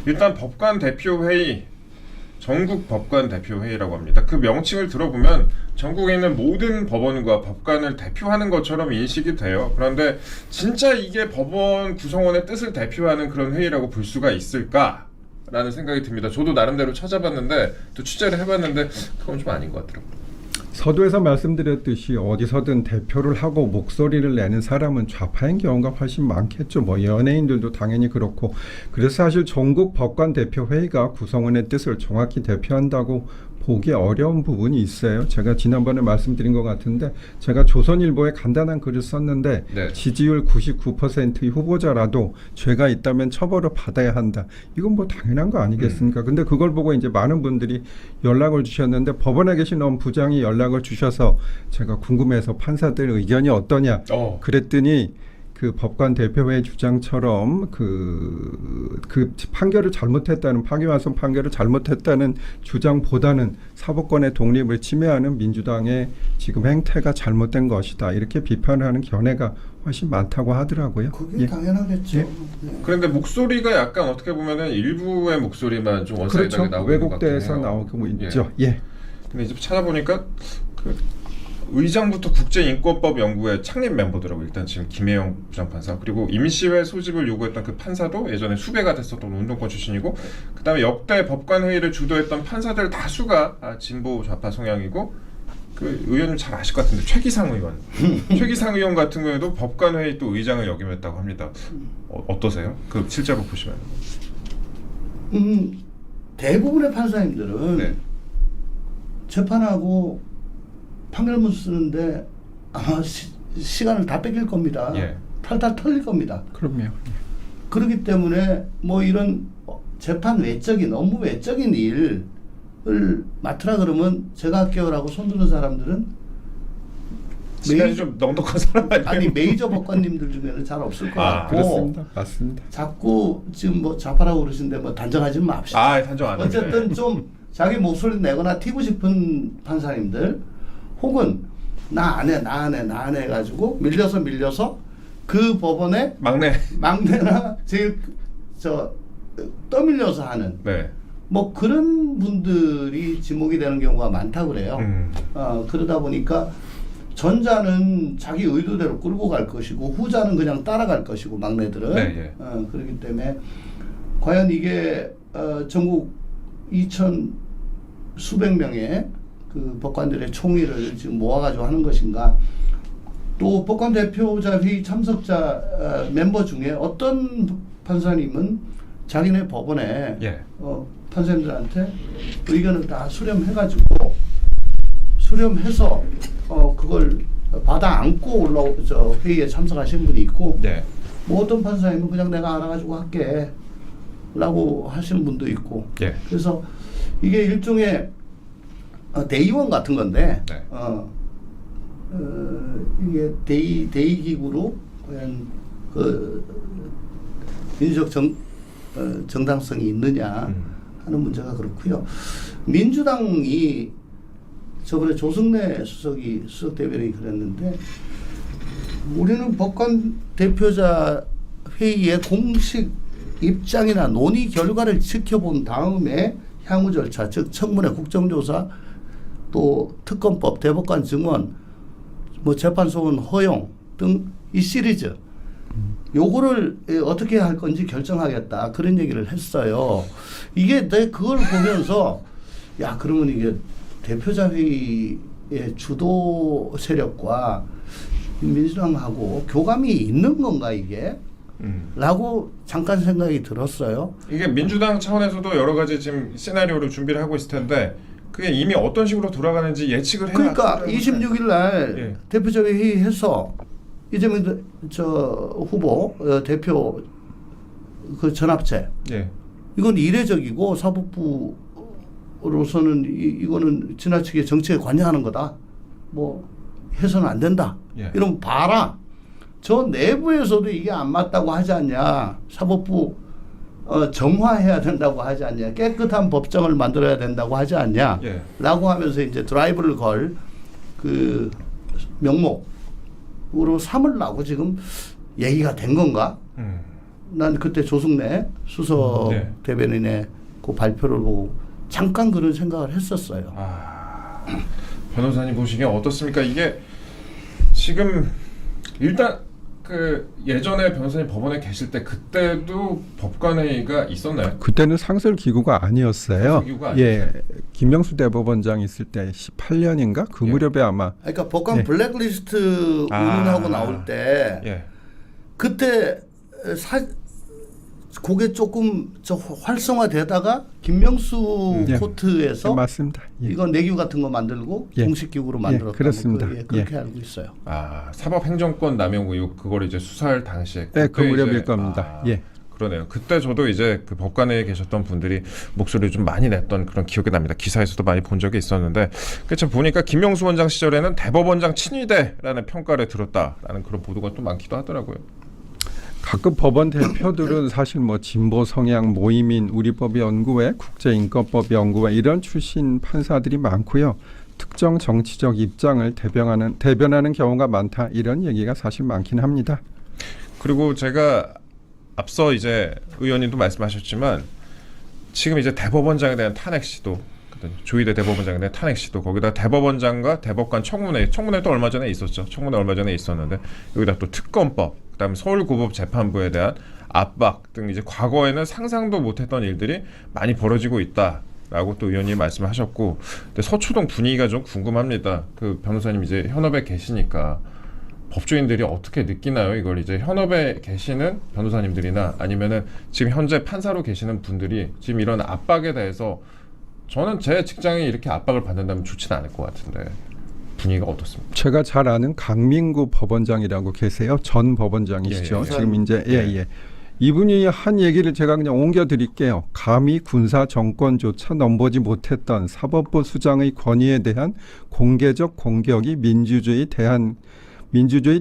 일단 법관 대표회의, 전국 법관 대표회의라고 합니다. 그 명칭을 들어보면 전국에 있는 모든 법원과 법관을 대표하는 것처럼 인식이 돼요. 그런데 진짜 이게 법원 구성원의 뜻을 대표하는 그런 회의라고 볼 수가 있을까? 라는 생각이 듭니다. 저도 나름대로 찾아봤는데 또 취재를 해봤는데 그건 좀 아닌 것 같더라고요. 서두에서 말씀드렸듯이 어디서든 대표를 하고 목소리를 내는 사람은 좌파인 경우가 훨씬 많겠죠. 뭐 연예인들도 당연히 그렇고. 그래서 사실 전국 법관 대표회의가 구성원의 뜻을 정확히 대표한다고 보기 어려운 부분이 있어요. 제가 지난번에 말씀드린 것 같은데 제가 조선일보에 간단한 글을 썼는데 네. 지지율 99%의 후보자라도 죄가 있다면 처벌을 받아야 한다. 이건 뭐 당연한 거 아니겠습니까? 근데 그걸 보고 이제 많은 분들이 연락을 주셨는데 법원에 계신 어느 부장이 연락을 주셔서 제가 궁금해서 판사들 의견이 어떠냐 그랬더니 그 법관 대표회의 주장처럼 그 판결을 잘못했다는 파기환송 판결을 잘못했다는 주장보다는 사법권의 독립을 침해하는 민주당의 지금 행태가 잘못된 것이다 이렇게 비판을 하는 견해가 훨씬 많다고 하더라고요. 그게 당연하겠죠. 예. 네. 그런데 목소리가 약간 어떻게 보면은 일부의 목소리만 좀 원사이드하게 그렇죠. 나오는 것 같긴 왜곡돼서 해요. 나오고 있죠. 예. 근데 이제 찾아보니까 그 의장부터 국제인권법 연구회 창립 멤버더라고. 일단 지금 김혜영 부장판사, 그리고 임시회 소집을 요구했던 그 판사도 예전에 수배가 됐었던 운동권 출신이고, 그 다음에 역대 법관회의를 주도했던 판사들 다수가 진보 좌파 성향이고, 그 의원님 잘 아실 것 같은데 최기상 의원 최기상 의원 같은 경우에도 법관회의 또 의장을 역임했다고 합니다. 어떠세요? 그 실제로 보시면. 대부분의 판사님들은 네. 재판하고 판결문 쓰는데 아마 시간을 다 뺏길 겁니다. 예. 탈탈 털릴 겁니다. 그럼요. 그렇기 때문에 뭐 이런 재판 외적인 업무 외적인 일을 맡으라 그러면 제가 할게요라고 손드는 사람들은 시간이 좀 넉넉한 사람 아니에요? 아니 메이저 법관님들 중에는 잘 없을 것 같고 그렇습니다. 맞습니다. 자꾸 지금 뭐 좌파라고 그러시는데 뭐 단정하지 맙시다. 단정 안 합니다. 어쨌든 좀 자기 목소리 내거나 튀고 싶은 판사님들 혹은 나 안 해 해가지고 밀려서 그 법원에 막내나 제일 떠밀려서 하는 네. 뭐 그런 분들이 지목이 되는 경우가 많다 그래요. 그러다 보니까 전자는 자기 의도대로 끌고 갈 것이고 후자는 그냥 따라갈 것이고 막내들은 네, 예. 그렇기 때문에 과연 이게 전국 2천 수백 명의 그 법관들의 총의를 지금 모아가지고 하는 것인가? 또 법관 대표자 회의 참석자 멤버 중에 어떤 판사님은 자기네 법원에 판사님들한테 의견을 다 수렴해가지고 수렴해서 그걸 받아 안고 회의에 참석하신 분이 있고 뭐 어떤 판사님은 그냥 내가 알아가지고 할게 라고 하시는 분도 있고 그래서 이게 일종의 대의원 같은 건데 이게 대의기구로 과연 그 민주적 정당성이 있느냐 하는 문제가 그렇고요. 민주당이 저번에 조승래 수석 대변인이 그랬는데 우리는 법관 대표자 회의의 공식 입장이나 논의 결과를 지켜본 다음에 향후 절차, 즉 청문회, 국정조사, 또 특검법, 대법관 증언, 뭐 재판소원 허용 등 이 시리즈 요거를 어떻게 할 건지 결정하겠다 그런 얘기를 했어요. 이게 내 그걸 보면서 야 그러면 이게 대표자 회의의 주도 세력과 민주당하고 교감이 있는 건가 이게? 라고 잠깐 생각이 들었어요. 이게 민주당 차원에서도 여러 가지 지금 시나리오를 준비를 하고 있을 텐데 그게 이미 어떤 식으로 돌아가는지 예측을 해야. 그러니까 26일 날 대표자 회의해서 이재명 후보 대표 그 전합체 이건 이례적이고 사법부로서는 이거는 지나치게 정치에 관여하는 거다. 뭐 해서는 안 된다. 이러면 봐라. 저 내부에서도 이게 안 맞다고 하지 않냐. 사법부 정화해야 된다고 하지 않냐. 깨끗한 법정을 만들어야 된다고 하지 않냐. 라고 하면서 이제 드라이브를 걸 그 명목으로 삼으려고 지금 얘기가 된 건가? 난 그때 조승래 수석 네. 대변인의 그 발표를 보고 잠깐 그런 생각을 했었어요. 변호사님 보시기에 어떻습니까? 이게 지금 일단 그 예전에 변호사님 법원에 계실 때 그때도 법관회의가 있었나요? 그때는 상설 기구가 아니었어요. 상설 기구가 아니었어요? 예, 김명수 대법원장 있을 때 18년인가 그 예. 무렵에 아마 그러니까 법관 예. 블랙리스트 운운하고 나올 때 예. 그때 그게 조금 활성화되다가 김명수 예. 코트에서 예, 맞습니다. 예. 이건 내규 같은 거 만들고 예. 공식 기구로 만들었다고 그렇습니다. 그렇게 예. 알고 있어요. 사법행정권 남용 의혹 그걸 이제 수사할 당시에 네, 그 그때 무렵일 이제, 겁니다. 예. 그러네요. 그때 저도 이제 그 법관회에 계셨던 분들이 목소리를 좀 많이 냈던 그런 기억이 납니다. 기사에서도 많이 본 적이 있었는데 그참 보니까 김명수 원장 시절에는 대법원장 친위대라는 평가를 들었다라는 그런 보도가 또 많기도 하더라고요. 가끔 법원 대표들은 사실 뭐 진보 성향 모임인 우리법연구회, 국제인권법연구회 이런 출신 판사들이 많고요. 특정 정치적 입장을 대변하는 경우가 많다 이런 얘기가 사실 많긴 합니다. 그리고 제가 앞서 이제 의원님도 말씀하셨지만 지금 이제 대법원장에 대한 탄핵 시도, 조희대 대법원장에 대한 탄핵 시도, 거기다 대법원장과 대법관 청문회도 얼마 전에 있었죠. 청문회 얼마 전에 있었는데 여기다 또 특검법, 그다음에 서울고법재판부에 대한 압박 등 이제 과거에는 상상도 못했던 일들이 많이 벌어지고 있다라고 또 의원님 말씀하셨고, 근데 서초동 분위기가 좀 궁금합니다. 그 변호사님 이제 현업에 계시니까 법조인들이 어떻게 느끼나요? 이걸 이제 현업에 계시는 변호사님들이나 아니면은 지금 현재 판사로 계시는 분들이 지금 이런 압박에 대해서 저는 제 직장이 이렇게 압박을 받는다면 좋지는 않을 것 같은데 분위기가 어떻습니까? 제가 잘 아는 강민구 법원장이라고 계세요. 전 법원장이시죠. 예, 예. 지금 이제 예. 예. 이분이 한 얘기를 제가 그냥 옮겨 드릴게요. 감히 군사 정권조차 넘보지 못했던 사법부 수장의 권위에 대한 공개적 공격이 민주주의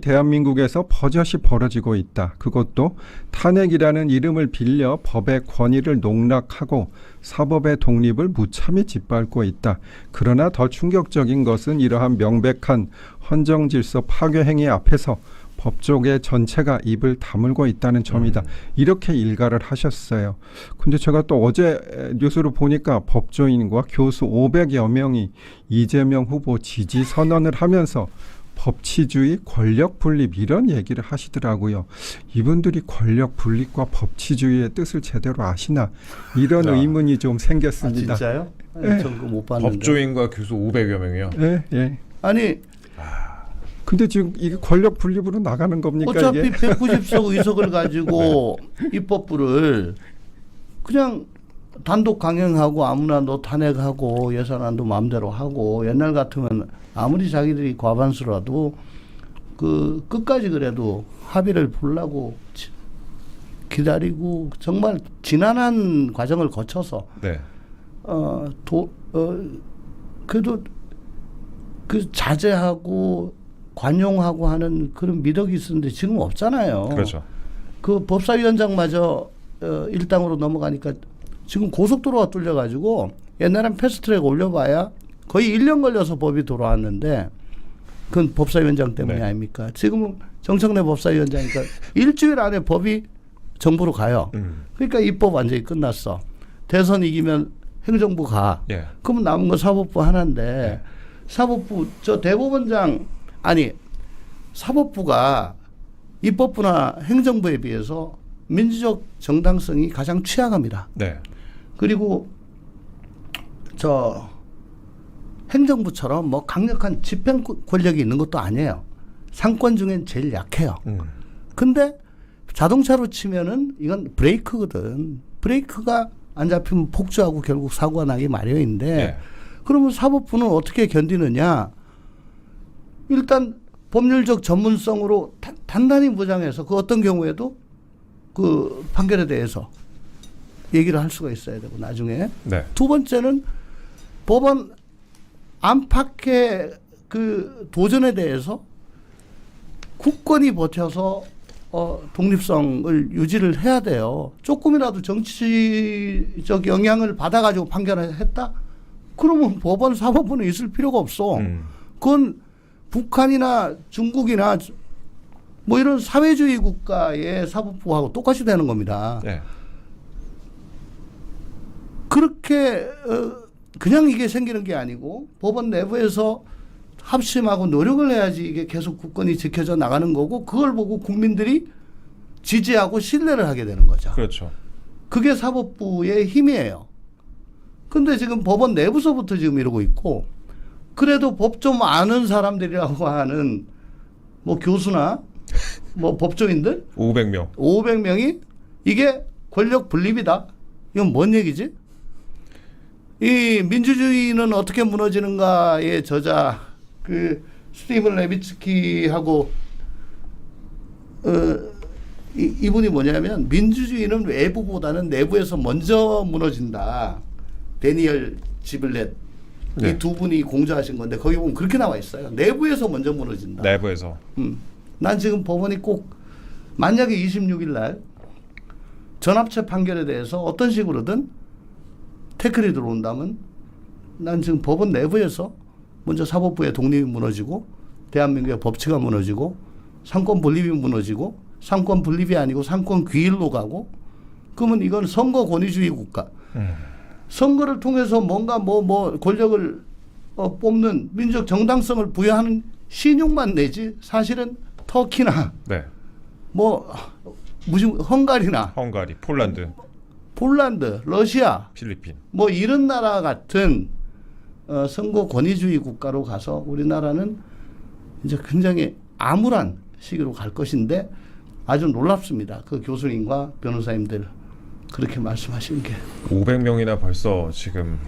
대한민국에서 버젓이 벌어지고 있다. 그것도 탄핵이라는 이름을 빌려 법의 권위를 농락하고 사법의 독립을 무참히 짓밟고 있다. 그러나 더 충격적인 것은 이러한 명백한 헌정질서 파괴 행위 앞에서 법조계 전체가 입을 다물고 있다는 점이다. 이렇게 일가를 하셨어요. 근데 제가 또 어제 뉴스를 보니까 법조인과 교수 500여 명이 이재명 후보 지지 선언을 하면서 법치주의, 권력 분립 이런 얘기를 하시더라고요. 이분들이 권력 분립과 법치주의의 뜻을 제대로 아시나 이런 의문이 좀 생겼습니다. 진짜요? 네. 전 그거 못 봤는데. 법조인과 교수 500여 명이요? 네, 예. 아니 근데 지금 이게 권력 분립으로 나가는 겁니까? 어차피 이게? 190석 의석을 가지고 입법부를 그냥 단독 강행하고 아무나 너 탄핵하고 예산안도 마음대로 하고 옛날 같으면 아무리 자기들이 과반수라도 그 끝까지 그래도 합의를 보려고 기다리고 정말 지난한 과정을 거쳐서 네. 그래도 그 자제하고 관용하고 하는 그런 미덕이 있었는데 지금 없잖아요. 그렇죠. 그 법사위원장마저 일당으로 넘어가니까 지금 고속도로가 뚫려가지고 옛날엔 패스트트랙 올려봐야 거의 1년 걸려서 법이 돌아왔는데 그건 법사위원장 때문이 네. 아닙니까? 지금은 정청래 법사위원장이니까 일주일 안에 법이 정부로 가요. 그러니까 입법 완전히 끝났어. 대선 이기면 행정부 가. 예. 그러면 남은 거 사법부 하나인데 사법부 저 대법원장 아니 사법부가 입법부나 행정부에 비해서 민주적 정당성이 가장 취약합니다. 네. 그리고 저 행정부처럼 뭐 강력한 집행 권력이 있는 것도 아니에요. 상권 중엔 제일 약해요. 근데 자동차로 치면은 이건 브레이크거든. 브레이크가 안 잡히면 폭주하고 결국 사고가 나기 마련인데 네. 그러면 사법부는 어떻게 견디느냐? 일단 법률적 전문성으로 단단히 무장해서 그 어떤 경우에도 그 판결에 대해서 얘기를 할 수가 있어야 되고 나중에 네. 두 번째는 법원 안팎의 그 도전에 대해서 굳건히 버텨서 독립성을 유지를 해야 돼요. 조금이라도 정치적 영향을 받아가지고 판결을 했다? 그러면 법원 사법부는 있을 필요가 없어. 그건 북한이나 중국이나 뭐 이런 사회주의 국가의 사법부하고 똑같이 되는 겁니다. 네. 그렇게 그냥 이게 생기는 게 아니고 법원 내부에서 합심하고 노력을 해야지 이게 계속 국권이 지켜져 나가는 거고 그걸 보고 국민들이 지지하고 신뢰를 하게 되는 거죠. 그렇죠. 그게 사법부의 힘이에요. 근데 지금 법원 내부서부터 지금 이러고 있고 그래도 법 좀 아는 사람들이라고 하는 뭐 교수나 뭐 법조인들 500명. 500명이 이게 권력 분립이다. 이건 뭔 얘기지? 이 민주주의는 어떻게 무너지는가의 저자 그 스티븐 레비츠키하고 이분이 뭐냐면 민주주의는 외부보다는 내부에서 먼저 무너진다. 데니얼 지블렛 네. 이 두 분이 공저하신 건데 거기 보면 그렇게 나와 있어요. 내부에서 먼저 무너진다. 내부에서. 난 지금 법원이 꼭 만약에 26일 날 전합체 판결에 대해서 어떤 식으로든 태클이 들어온다면 난 지금 법원 내부에서 먼저 사법부의 독립이 무너지고 대한민국의 법치가 무너지고 상권 분립이 무너지고 상권 분립이 아니고 상권 귀일로 가고 그러면 이건 선거 권위주의 국가. 선거를 통해서 뭔가 뭐 권력을 뽑는 민족 정당성을 부여하는 신용만 내지 사실은 터키나 네. 뭐 무슨 헝가리나 헝가리, 폴란드, 러시아 필리핀. 뭐 이런 나라 같은 선거 권위주의 국가로 가서 우리나라는 이제 굉장히 암울한 시기로 갈 것인데 아주 놀랍습니다. 그 교수님과 변호사님들 그렇게 말씀하신 게 500명이나 벌써 지금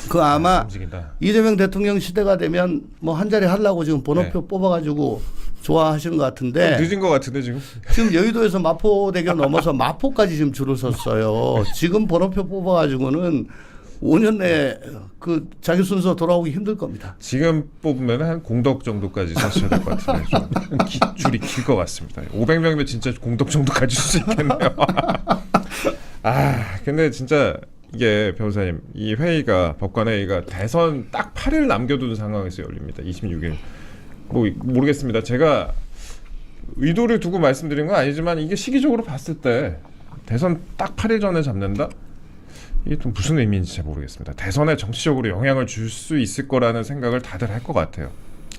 그 아마 움직인다. 이재명 대통령 시대가 되면 뭐 한 자리 하려고 지금 번호표 뽑아가지고 좋아하시는 것 같은데 늦은 것 같은데 지금. 지금 여의도에서 마포대교 넘어서 마포까지 지금 줄을 섰어요. 지금 번호표 뽑아가지고는 5년 내에 그 자기 순서 돌아오기 힘들 겁니다. 지금 뽑으면 한 공덕 정도까지 사셔야 될 것 같은데 좀 줄이 길 것 같습니다. 500명이면 진짜 공덕 정도 가질 수 있겠네요. 근데 진짜 이게 변호사님 이 회의가 법관회의가 대선 딱 8일 남겨둔 상황에서 열립니다. 26일. 뭐 모르겠습니다. 제가 의도를 두고 말씀드린 건 아니지만 이게 시기적으로 봤을 때 대선 딱 8일 전에 잡는다? 이게 좀 무슨 의미인지 잘 모르겠습니다. 대선에 정치적으로 영향을 줄 수 있을 거라는 생각을 다들 할 것 같아요.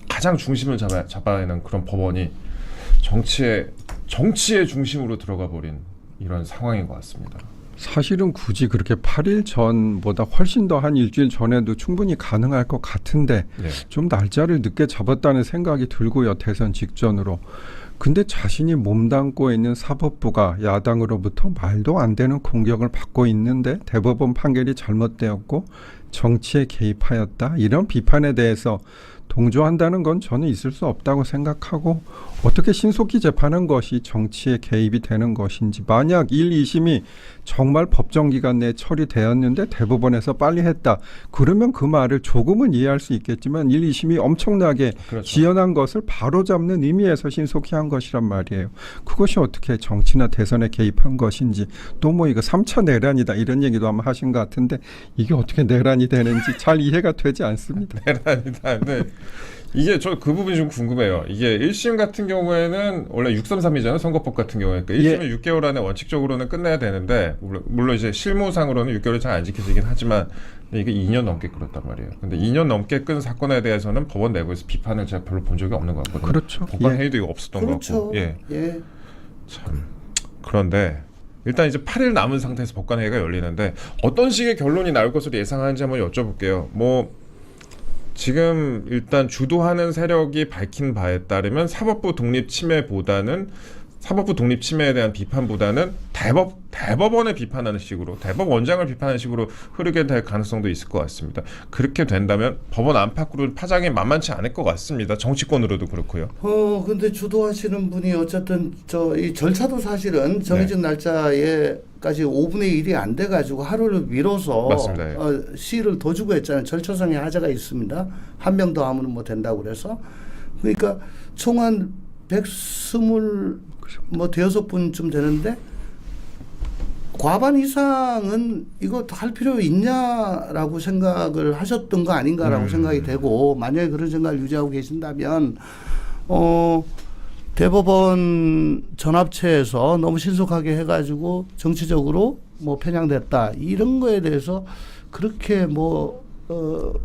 가장 중심을 잡아야 하는 그런 법원이 정치의 중심으로 들어가 버린 이런 상황인 것 같습니다. 사실은 굳이 그렇게 8일 전보다 훨씬 더 한 일주일 전에도 충분히 가능할 것 같은데 네. 좀 날짜를 늦게 잡았다는 생각이 들고요. 대선 직전으로. 근데 자신이 몸담고 있는 사법부가 야당으로부터 말도 안 되는 공격을 받고 있는데 대법원 판결이 잘못되었고 정치에 개입하였다. 이런 비판에 대해서 동조한다는 건 저는 있을 수 없다고 생각하고 어떻게 신속히 재판한 것이 정치에 개입이 되는 것인지 만약 1, 2심이 정말 법정 기간 내에 처리되었는데 대법원에서 빨리 했다. 그러면 그 말을 조금은 이해할 수 있겠지만 1, 2심이 엄청나게 그렇죠. 지연한 것을 바로잡는 의미에서 신속히 한 것이란 말이에요. 그것이 어떻게 정치나 대선에 개입한 것인지 또 뭐 이거 3차 내란이다 이런 얘기도 아마 하신 것 같은데 이게 어떻게 내란이 되는지 잘 이해가 되지 않습니다. 내란이다. 네. 이게 저 그 부분이 좀 궁금해요. 이게 1심 같은 경우에는 원래 633이잖아요. 선거법 같은 경우에. 그러니까 1심은 6개월 안에 원칙적으로는 끝내야 되는데 물론 이제 실무상으로는 6개월이 잘 안 지켜지긴 하지만 이게 2년 넘게 끌었단 말이에요. 근데 2년 넘게 끈 사건에 대해서는 법원 내부에서 비판을 제가 별로 본 적이 없는 것 같거든요. 그렇죠. 법관 회의도 이거 없었던 것 같고. 예. 참. 그런데 일단 이제 8일 남은 상태에서 법관 회의가 열리는데 어떤 식의 결론이 나올 것으로 예상하는지 한번 여쭤볼게요. 지금 일단 주도하는 세력이 밝힌 바에 따르면 사법부 독립 침해에 대한 비판보다는 대법원을 비판하는 식으로 대법원장을 비판하는 식으로 흐르게 될 가능성도 있을 것 같습니다. 그렇게 된다면 법원 안팎으로 파장이 만만치 않을 것 같습니다. 정치권으로도 그렇고요. 근데 주도하시는 분이 어쨌든 이 절차도 사실은 정해진 날짜에까지 5분의 1이 안 돼가지고 하루를 미뤄서 맞습니다. 시일을 더 주고 했잖아요. 절차상의 하자가 있습니다. 한 명 더 하면 뭐 된다고 그래서 그러니까 총 한 126분 되는데 과반 이상은 이거 할 필요 있냐라고 생각을 하셨던 거 아닌가라고 생각이 되고 만약에 그런 생각을 유지하고 계신다면 대법원 전합체에서 너무 신속하게 해가지고 정치적으로 뭐 편향됐다 이런 거에 대해서 그렇게 뭐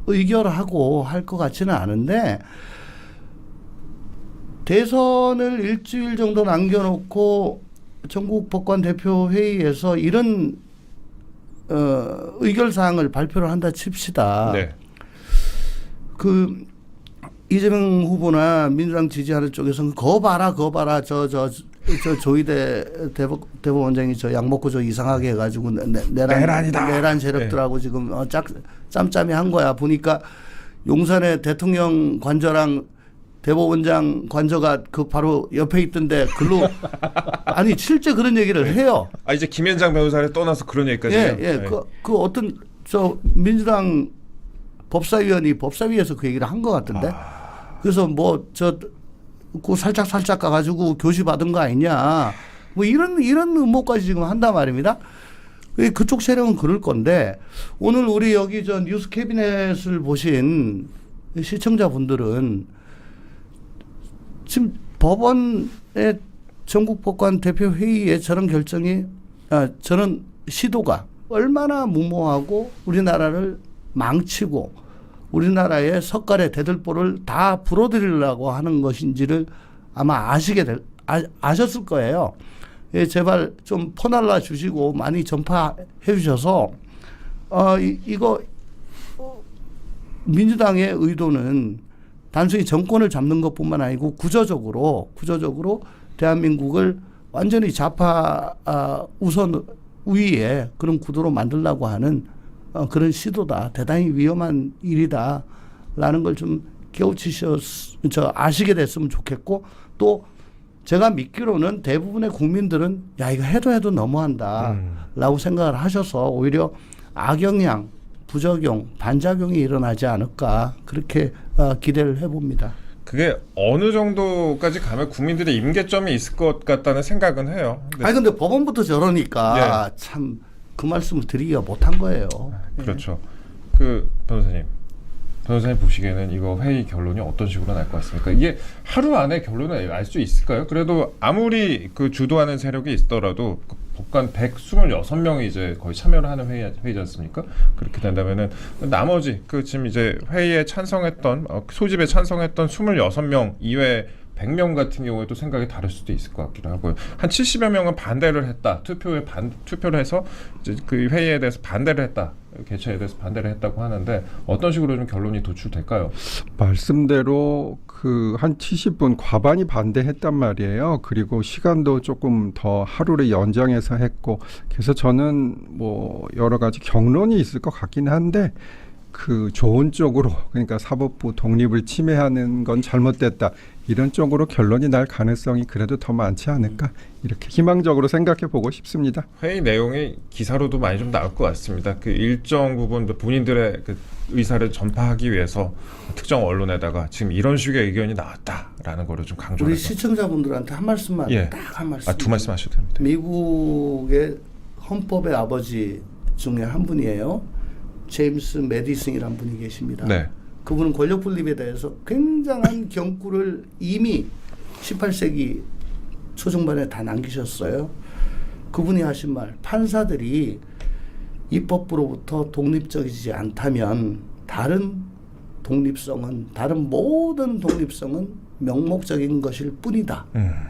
의결하고 할 것 같지는 않은데 대선을 일주일 정도 남겨놓고 전국 법관 대표 회의에서 이런 의결 사항을 발표를 한다 칩시다. 네. 그 이재명 후보나 민주당 지지하는 쪽에서는 거 봐라 저 조희대 대법원장이 저 약 먹고 저 이상하게 해가지고 내란 세력들하고 지금 짬짬이 한 거야. 보니까 용산에 대통령 관저랑 대법원장 관저가 그 바로 옆에 있던데 글로 아니 실제 그런 얘기를 해요. 아 이제 김현장 변호사를 떠나서 그런 얘기까지 해요. 예. 그 어떤 저 민주당 법사위원이 법사위에서 그 얘기를 한 것 같은데. 그래서 뭐 그 살짝 가가지고 교시 받은 거 아니냐. 뭐 이런 음모까지 지금 한단 말입니다. 그쪽 세력은 그럴 건데 오늘 우리 여기 저 뉴스 캐비넷을 보신 시청자분들은 지금 법원의 전국 법관 대표 회의에 저런 결정이 저런 시도가 얼마나 무모하고 우리나라를 망치고 우리나라의 석가래 대들보를 다 불어드리려고 하는 것인지를 아마 아셨을 거예요. 예, 제발 좀 퍼날라 주시고 많이 전파해 주셔서 이거 민주당의 의도는 단순히 정권을 잡는 것뿐만 아니고 구조적으로 대한민국을 완전히 좌파 우선 우위에 그런 구도로 만들려고 하는 그런 시도다. 대단히 위험한 일이다라는 걸 좀 아시게 됐으면 좋겠고 또 제가 믿기로는 대부분의 국민들은 야 이거 해도 너무한다라고 생각을 하셔서 오히려 악영향, 부작용, 반작용이 일어나지 않을까 그렇게 기대를 해봅니다. 그게 어느 정도까지 가면 국민들의 임계점이 있을 것 같다는 생각은 해요. 근데 법원부터 저러니까 참 그 말씀을 드리기가 못한 거예요. 그렇죠. 그 변호사님 보시기에는 이거 회의 결론이 어떤 식으로 날 것 같습니까? 이게 하루 안에 결론을 알 수 있을까요? 그래도 아무리 그 주도하는 세력이 있더라도 그 법관 126명이 이제 거의 참여를 하는 회의지 않습니까? 그렇게 된다면은 나머지 그 지금 이제 회의에 찬성했던 소집에 찬성했던 26명 이외에 100명 같은 경우에도 생각이 다를 수도 있을 것 같기도 하고요. 한 70여 명은 반대를 했다. 투표를 해서 이제 그 회의에 대해서 반대를 했다. 개최에 대해서 반대를 했다고 하는데 어떤 식으로 좀 결론이 도출될까요? 말씀대로 그 한 70분 과반이 반대했단 말이에요. 그리고 시간도 조금 더 하루를 연장해서 했고 그래서 저는 뭐 여러 가지 경론이 있을 것 같긴 한데 그 좋은 쪽으로 그러니까 사법부 독립을 침해하는 건 잘못됐다. 이런 쪽으로 결론이 날 가능성이 그래도 더 많지 않을까 이렇게 희망적으로 생각해 보고 싶습니다. 회의 내용이 기사로도 많이 좀 나올 것 같습니다. 그 일정 부분 본인들의 그 의사를 전파하기 위해서 특정 언론에다가 지금 이런 식의 의견이 나왔다라는 거를 좀 강조해서 우리 시청자분들한테 한 말씀만 딱 한 말씀. 두 말씀 하셔도 됩니다. 미국의 헌법의 아버지 중에 한 분이에요. 제임스 메디슨이라는 분이 계십니다. 네. 그분은 권력 분립에 대해서 굉장한 경구를 이미 18세기 초중반에 다 남기셨어요. 그분이 하신 말, 판사들이 입법부로부터 독립적이지 않다면 다른 모든 독립성은 명목적인 것일 뿐이다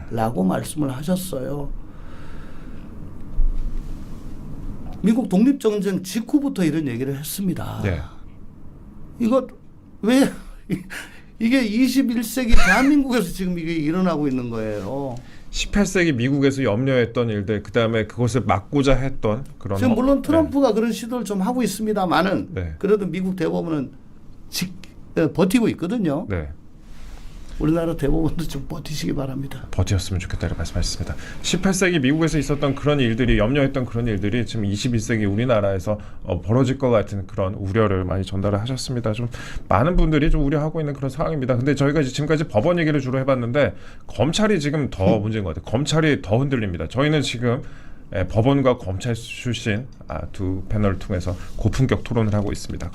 라고 말씀을 하셨어요. 미국 독립전쟁 직후부터 이런 얘기를 했습니다. 네. 이거 왜 이게 21세기 대한민국에서 지금 이게 일어나고 있는 거예요. 18세기 미국에서 염려했던 일들, 그 다음에 그것을 막고자 했던 그런. 지금 물론 트럼프가 그런 시도를 좀 하고 있습니다만은 그래도 미국 대법원은 버티고 있거든요. 네. 우리나라 대법원도 좀 버티시기 바랍니다. 버텼으면 좋겠다고 말씀하셨습니다. 18세기 미국에서 있었던 그런 일들이 염려했던 그런 일들이 지금 21세기 우리나라에서 벌어질 것 같은 그런 우려를 많이 전달을 하셨습니다. 좀 많은 분들이 좀 우려하고 있는 그런 상황입니다. 근데 저희가 지금까지 법원 얘기를 주로 해봤는데 검찰이 지금 더 문제인 것 같아요. 검찰이 더 흔들립니다. 저희는 지금 법원과 검찰 출신 두 패널을 통해서 고품격 토론을 하고 있습니다.